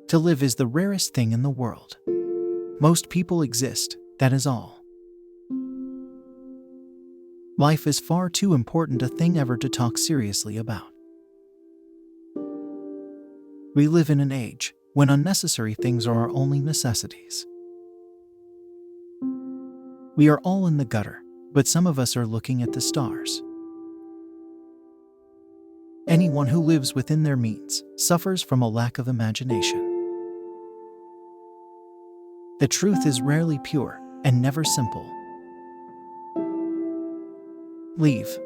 To live is the rarest thing in the world. Most people exist, that is all. Life is far too important a thing ever to talk seriously about. We live in an age when unnecessary things are our only necessities. We are all in the gutter, but some of us are looking at the stars. Anyone who lives within their means suffers from a lack of imagination. The truth is rarely pure and never simple. Leave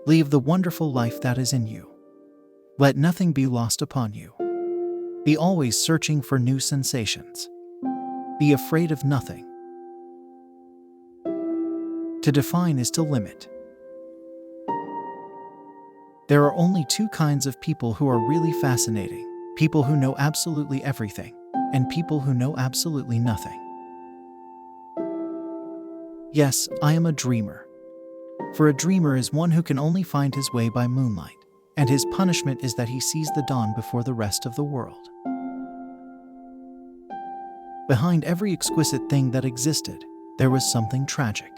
the wonderful life that is in you. Let nothing be lost upon you. Be always searching for new sensations. Be afraid of nothing. To define is to limit. There are only two kinds of people who are really fascinating: people who know absolutely everything, and people who know absolutely nothing. Yes, I am a dreamer. For a dreamer is one who can only find his way by moonlight, and his punishment is that he sees the dawn before the rest of the world. Behind every exquisite thing that existed, there was something tragic.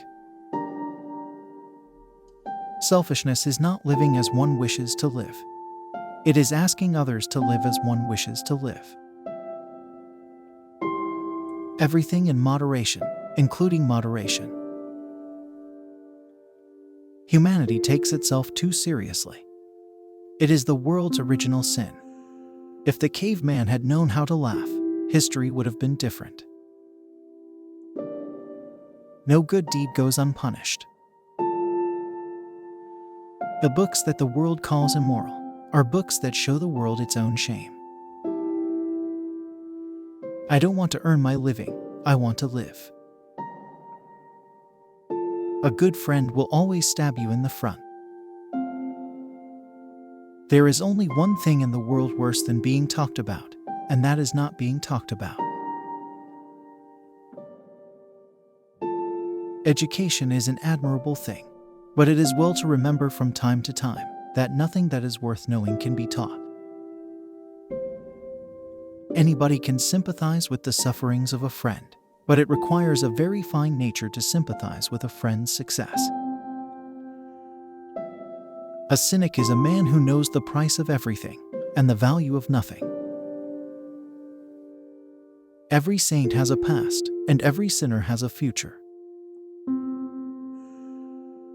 Selfishness is not living as one wishes to live. It is asking others to live as one wishes to live. Everything in moderation, including moderation. Humanity takes itself too seriously. It is the world's original sin. If the caveman had known how to laugh, history would have been different. No good deed goes unpunished. The books that the world calls immoral are books that show the world its own shame. I don't want to earn my living, I want to live. A good friend will always stab you in the front. There is only one thing in the world worse than being talked about, and that is not being talked about. Education is an admirable thing, but it is well to remember from time to time that nothing that is worth knowing can be taught. Anybody can sympathize with the sufferings of a friend, but it requires a very fine nature to sympathize with a friend's success. A cynic is a man who knows the price of everything and the value of nothing. Every saint has a past, and every sinner has a future.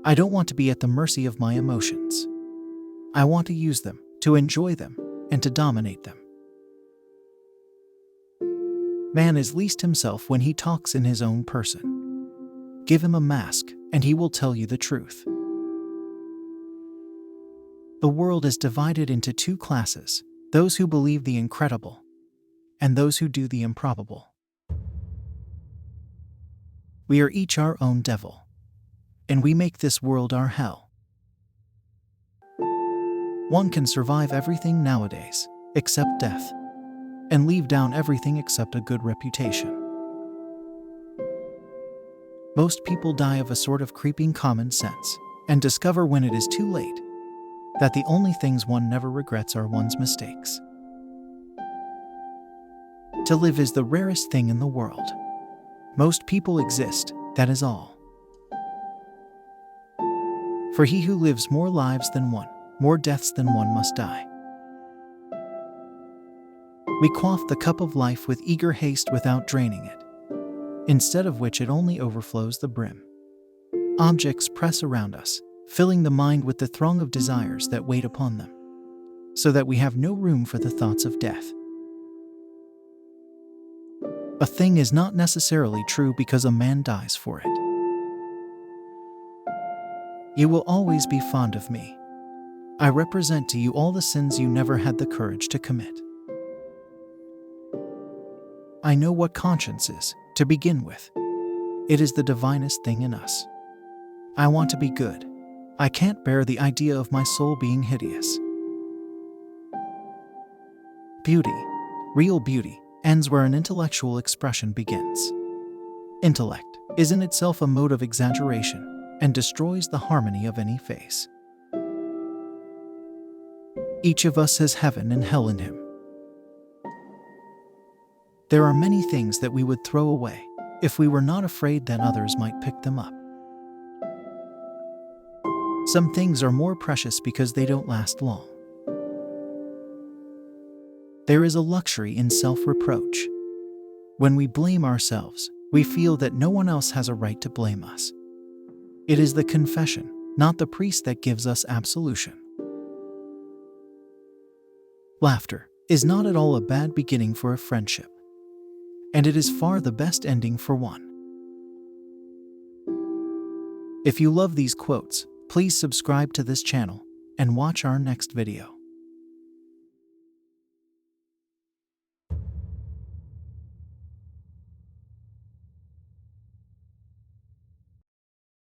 I don't want to be at the mercy of my emotions. I want to use them, to enjoy them, and to dominate them. Man is least himself when he talks in his own person. Give him a mask, and he will tell you the truth. The world is divided into two classes: those who believe the incredible, and those who do the improbable. We are each our own devil, and we make this world our hell. One can survive everything nowadays, except death, and leave down everything except a good reputation. Most people die of a sort of creeping common sense, and discover when it is too late that the only things one never regrets are one's mistakes. To live is the rarest thing in the world. Most people exist, that is all. For he who lives more lives than one, more deaths than one must die. We quaff the cup of life with eager haste without draining it, instead of which it only overflows the brim. Objects press around us, filling the mind with the throng of desires that wait upon them, so that we have no room for the thoughts of death. A thing is not necessarily true because a man dies for it. You will always be fond of me. I represent to you all the sins you never had the courage to commit. I know what conscience is, to begin with. It is the divinest thing in us. I want to be good. I can't bear the idea of my soul being hideous. Beauty, real beauty, ends where an intellectual expression begins. Intellect is in itself a mode of exaggeration and destroys the harmony of any face. Each of us has heaven and hell in him. There are many things that we would throw away if we were not afraid that others might pick them up. Some things are more precious because they don't last long. There is a luxury in self-reproach. When we blame ourselves, we feel that no one else has a right to blame us. It is the confession, not the priest, that gives us absolution. Laughter is not at all a bad beginning for a friendship, and it is far the best ending for one. If you love these quotes, please subscribe to this channel and watch our next video.